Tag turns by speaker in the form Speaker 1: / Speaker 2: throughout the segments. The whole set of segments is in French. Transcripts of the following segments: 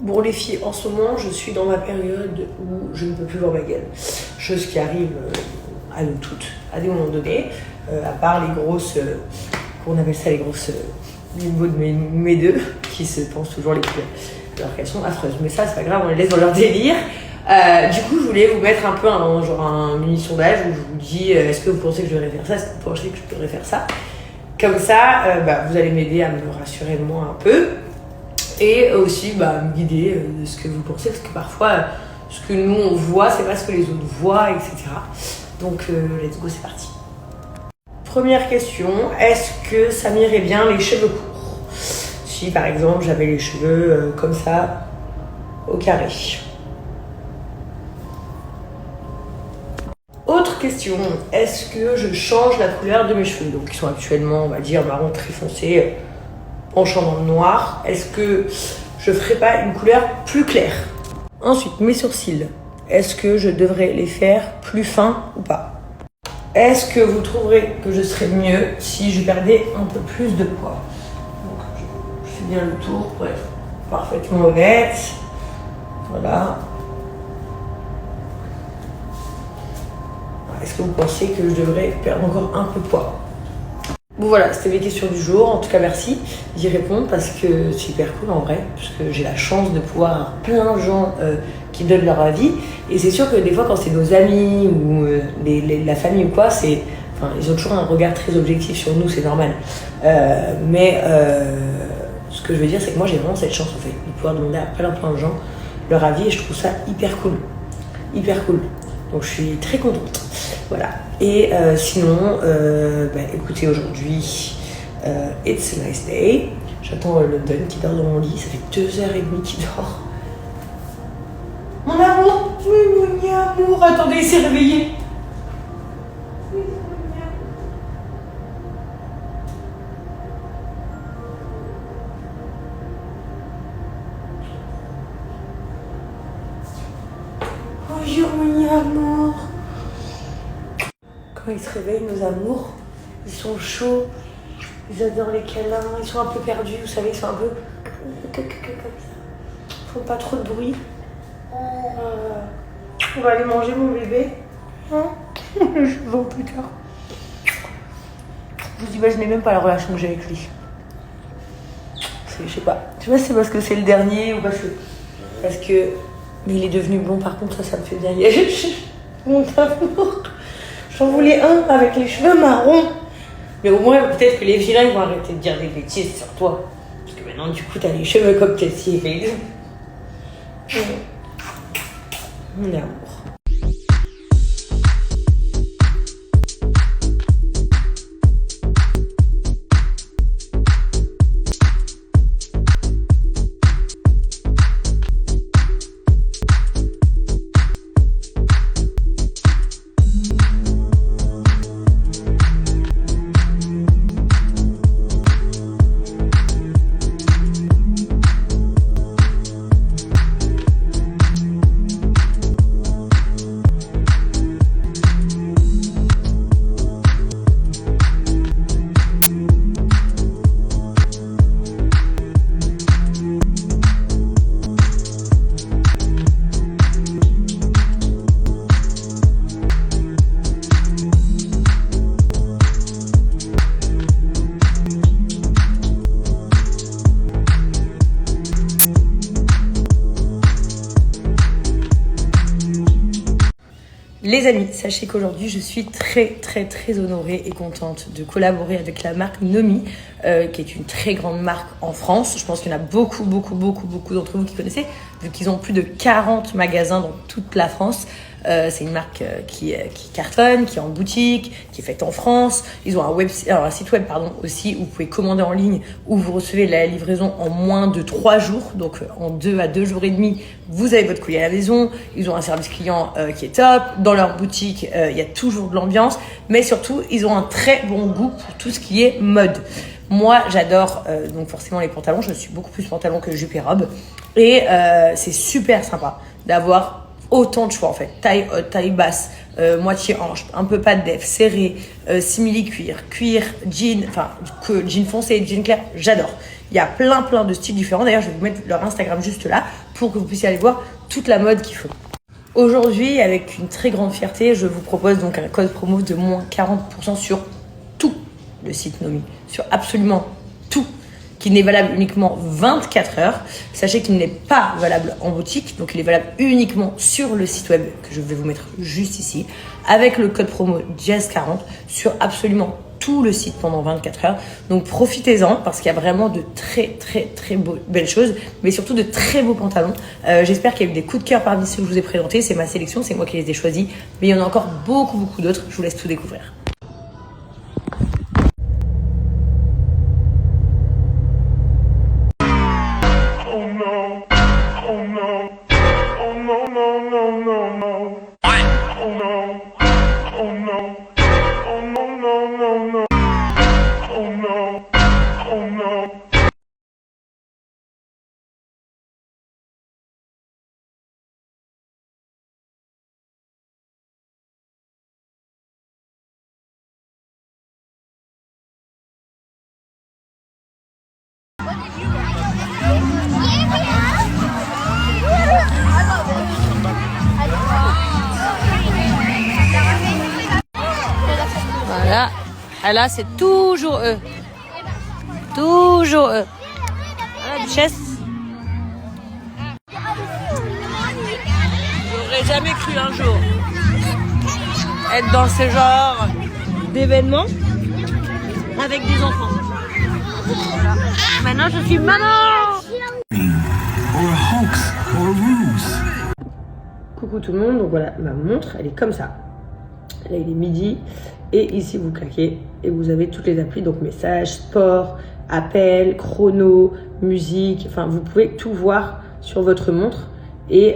Speaker 1: Bon les filles, en ce moment je suis dans ma période où je ne peux plus voir ma gueule. Chose qui arrive à nous toutes, à des moments donnés, à part les grosses, qu'on appelle ça les grosses niveaux de mes deux, qui se pensent toujours les plus, alors qu'elles sont affreuses. Mais ça c'est pas grave, on les laisse dans leur délire. Du coup je voulais vous mettre un peu un mini sondage où je vous dis est-ce que vous pensez que je devrais faire ça, est-ce que vous pensez que je devrais faire ça. Comme ça, vous allez m'aider à me rassurer moi un peu. Et aussi me guider de ce que vous pensez, parce que parfois ce que nous on voit c'est pas ce que les autres voient, etc. Donc let's go, c'est parti. Première question, est-ce que ça m'irait bien les cheveux courts si par exemple j'avais les cheveux comme ça au carré? Autre question, est-ce que je change la couleur de mes cheveux, donc ils sont actuellement on va dire marron très foncé, penchant dans le noir, est-ce que je ferais pas une couleur plus claire? Ensuite, mes sourcils, est-ce que je devrais les faire plus fins ou pas? Est-ce que vous trouverez que je serais mieux si je perdais un peu plus de poids? Donc, je fais bien le tour pour être parfaitement honnête. Voilà. Est-ce que vous pensez que je devrais perdre encore un peu de poids? Bon voilà, c'était mes questions du jour. En tout cas, merci d'y répondre parce que c'est hyper cool en vrai, parce que j'ai la chance de pouvoir avoir plein de gens qui donnent leur avis. Et c'est sûr que des fois, quand c'est nos amis ou la famille ou quoi, ils ont toujours un regard très objectif sur nous, c'est normal. Mais ce que je veux dire, c'est que moi, j'ai vraiment cette chance en fait de pouvoir demander à plein de gens leur avis et je trouve ça hyper cool. Hyper cool. Donc je suis très contente. Voilà. Et sinon, écoutez, aujourd'hui, it's a nice day. J'attends London qui dort dans mon lit. Ça fait 2h30 qu'il dort. Mon amour, oui, mon amour. Attendez, il s'est réveillé. Bonjour, mon amour. Quand ils se réveillent, nos amours, ils sont chauds, ils adorent les câlins, ils sont un peu perdus, vous savez, ils sont un peu comme ça. Ils font pas trop de bruit. On va aller manger mon bébé. Je vais plus tard. Vous imaginez même pas la relation que j'ai avec lui. Je sais pas si c'est parce que c'est le dernier ou parce que mais il est devenu blond, par contre ça me fait bien. Mon amour. J'en voulais un avec les cheveux marrons. Mais au moins, peut-être que les vilains vont arrêter de dire des bêtises sur toi. Parce que maintenant, du coup, t'as les cheveux comme Tessie et mon amour. Les amis, sachez qu'aujourd'hui, je suis très honorée et contente de collaborer avec la marque Nomi, qui est une très grande marque en France. Je pense qu'il y en a beaucoup d'entre vous qui connaissez, vu qu'ils ont plus de 40 magasins dans toute la France. C'est une marque qui cartonne, qui est en boutique, qui est faite en France. Ils ont un site web aussi où vous pouvez commander en ligne, où vous recevez la livraison en moins de 3 jours. Donc en 2 à 2 jours et demi, vous avez votre colis à la maison. Ils ont un service client qui est top. Dans leur boutique, il y a toujours de l'ambiance. Mais surtout, ils ont un très bon goût pour tout ce qui est mode. Moi, j'adore donc forcément les pantalons. Je suis beaucoup plus pantalon que jupe et robe. Et c'est super sympa d'avoir autant de choix en fait, taille haute, taille basse, moitié hanche, un peu pas de def, serré, simili cuir, jean, jean foncé, jean clair, j'adore. Il y a plein de styles différents. D'ailleurs, je vais vous mettre leur Instagram juste là pour que vous puissiez aller voir toute la mode qu'ils font. Aujourd'hui, avec une très grande fierté, je vous propose donc un code promo de moins 40% sur tout le site Nomi, sur absolument tout, qui n'est valable uniquement 24 heures. Sachez qu'il n'est pas valable en boutique, donc il est valable uniquement sur le site web que je vais vous mettre juste ici, avec le code promo Jazz40 sur absolument tout le site pendant 24 heures. Donc profitez-en parce qu'il y a vraiment de très belles choses, mais surtout de très beaux pantalons. J'espère qu'il y a eu des coups de cœur parmi ceux que je vous ai présentés. C'est ma sélection, c'est moi qui les ai choisis, mais il y en a encore beaucoup d'autres. Je vous laisse tout découvrir. Voilà, et là c'est toujours eux. Toujours eux. Voilà, duchesse. J'aurais jamais cru un jour être dans ce genre d'événement avec des enfants. Voilà. Maintenant je suis maman. Coucou tout le monde, donc voilà ma montre, elle est comme ça. Là il est midi et ici vous claquez et vous avez toutes les applis, donc messages, sport, appels, chrono, musique, enfin vous pouvez tout voir sur votre montre. Et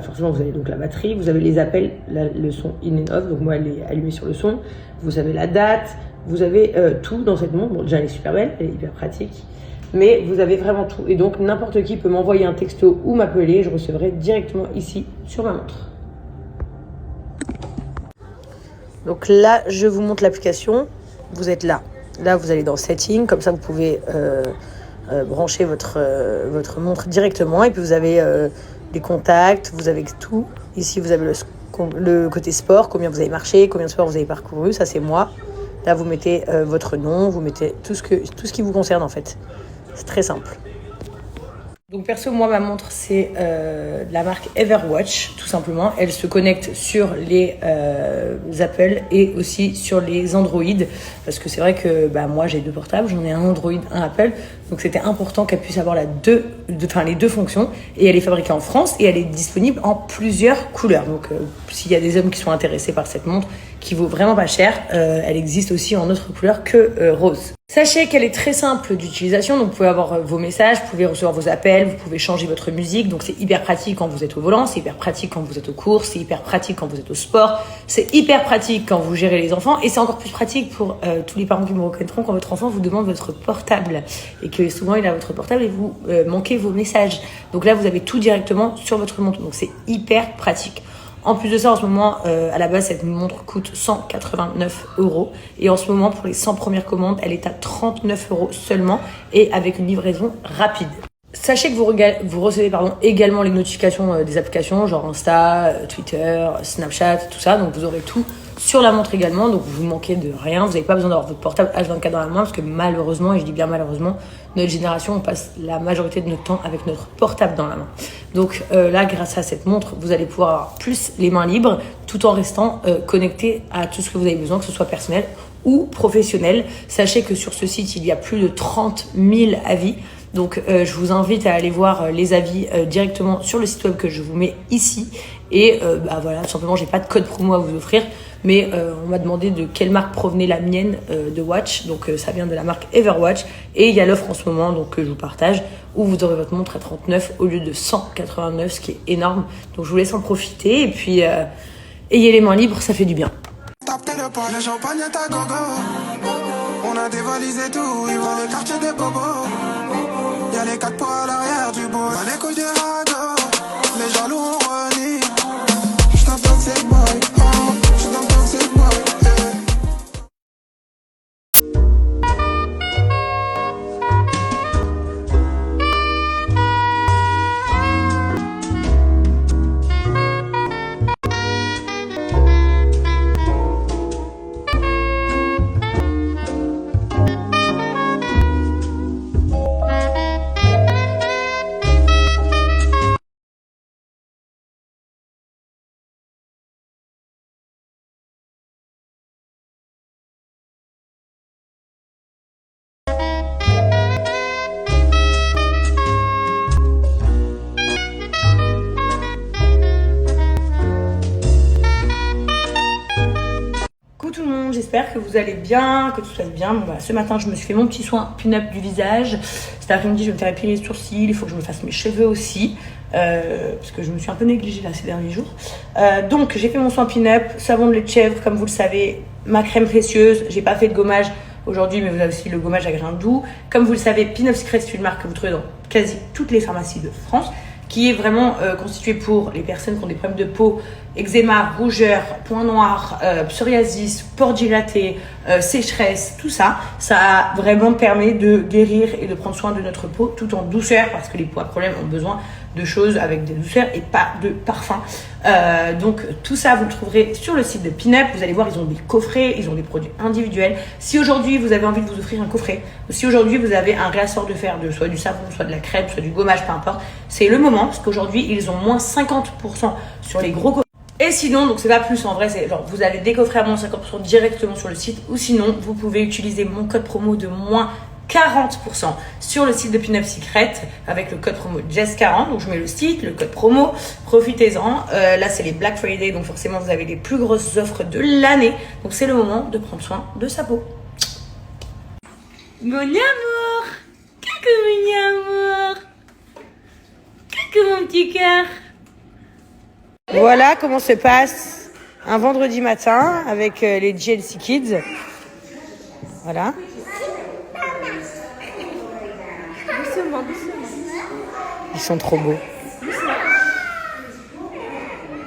Speaker 1: forcément vous avez donc la batterie, vous avez les appels, le son in and off, donc moi elle est allumée sur le son, vous avez la date, vous avez tout dans cette montre. Bon déjà elle est super belle, elle est hyper pratique, mais vous avez vraiment tout et donc n'importe qui peut m'envoyer un texto ou m'appeler, je recevrai directement ici sur ma montre. Donc là je vous montre l'application, vous êtes là, vous allez dans Settings, comme ça vous pouvez brancher votre montre directement et puis vous avez les contacts, vous avez tout. Ici, vous avez le côté sport, combien vous avez marché, combien de sport vous avez parcouru, ça c'est moi. Là, vous mettez votre nom, vous mettez tout ce qui vous concerne en fait. C'est très simple. Donc perso, moi, ma montre, c'est la marque Everwatch, tout simplement. Elle se connecte sur les Apple et aussi sur les Android. Parce que c'est vrai que moi, j'ai deux portables. J'en ai un Android, un Apple. Donc c'était important qu'elle puisse avoir les deux fonctions. Et elle est fabriquée en France et elle est disponible en plusieurs couleurs. Donc s'il y a des hommes qui sont intéressés par cette montre, qui vaut vraiment pas cher, elle existe aussi en autre couleur que rose. Sachez qu'elle est très simple d'utilisation, donc vous pouvez avoir vos messages, vous pouvez recevoir vos appels, vous pouvez changer votre musique, donc c'est hyper pratique quand vous êtes au volant, c'est hyper pratique quand vous êtes aux courses, c'est hyper pratique quand vous êtes au sport, c'est hyper pratique quand vous gérez les enfants, et c'est encore plus pratique pour tous les parents qui me reconnaîtront quand votre enfant vous demande votre portable, et que souvent il a votre portable et vous manquez vos messages. Donc là vous avez tout directement sur votre montre, donc c'est hyper pratique. En plus de ça, en ce moment, à la base, cette montre coûte 189 €. Et en ce moment, pour les 100 premières commandes, elle est à 39 € seulement et avec une livraison rapide. Sachez que vous recevez également les notifications des applications, genre Insta, Twitter, Snapchat, tout ça. Donc vous aurez tout sur la montre également, donc vous manquez de rien. Vous n'avez pas besoin d'avoir votre portable H24 dans la main, parce que malheureusement, et je dis bien malheureusement, notre génération, on passe la majorité de notre temps avec notre portable dans la main. Donc là, grâce à cette montre, vous allez pouvoir avoir plus les mains libres, tout en restant connecté à tout ce que vous avez besoin, que ce soit personnel ou professionnel. Sachez que sur ce site, il y a plus de 30 000 avis. Donc je vous invite à aller voir les avis directement sur le site web que je vous mets ici. Et voilà, tout simplement, j'ai pas de code promo à vous offrir, mais on m'a demandé de quelle marque provenait la mienne de watch. Donc ça vient de la marque Everwatch. Et il y a l'offre en ce moment donc que je vous partage, où vous aurez votre montre à 39 au lieu de 189, ce qui est énorme. Donc je vous laisse en profiter et puis ayez les mains libres, ça fait du bien.
Speaker 2: Le champagne est à gogo. On a dévalisé tout, ils vont le quartier des bobos. Y'a les 4 poids à l'arrière du bout. Pas les couilles de rago, les jaloux ont renié. J'suis un toxic boy, oh, j'suis un toxic boy,
Speaker 1: j'espère que vous allez bien, que tout se passe bien. Bon, ce matin, je me suis fait mon petit soin pin-up du visage. Cet après-midi, je vais me faire épiler les sourcils. Il faut que je me fasse mes cheveux aussi. Parce que je me suis un peu négligée là ces derniers jours. Donc, j'ai fait mon soin pin-up, savon de lait de chèvre, comme vous le savez, ma crème précieuse. J'ai pas fait de gommage aujourd'hui, mais vous avez aussi le gommage à grains doux. Comme vous le savez, Pin-Up Secret, c'est une marque que vous trouvez dans quasi toutes les pharmacies de France, qui est vraiment constituée pour les personnes qui ont des problèmes de peau, eczéma, rougeur, points noirs, psoriasis, pores dilatés, sécheresse, tout ça. Ça vraiment permet de guérir et de prendre soin de notre peau tout en douceur, parce que les peaux à problème ont besoin de choses avec des douceurs et pas de parfum. Donc tout ça vous le trouverez sur le site de Pin-Up. Vous allez voir, ils ont des coffrets, ils ont des produits individuels. Si aujourd'hui vous avez envie de vous offrir un coffret, ou si aujourd'hui vous avez un réassort de fer, de soit du savon, soit de la crème, soit du gommage, peu importe, c'est le moment, parce qu'aujourd'hui ils ont moins 50% sur les gros coffrets. Et sinon, donc c'est pas plus en vrai, c'est genre vous allez décoffrer à moins 50% directement sur le site, ou sinon vous pouvez utiliser mon code promo de moins 40% sur le site de Pin-Up Secret avec le code promo Jess40. Donc je mets le site, le code promo, profitez-en. Là c'est les Black Friday, donc forcément vous avez les plus grosses offres de l'année. Donc c'est le moment de prendre soin de sa peau. Mon amour, coucou mon amour, coucou mon petit cœur. Voilà comment se passe un vendredi matin avec les GLC Kids. Voilà. Ils sont trop beaux.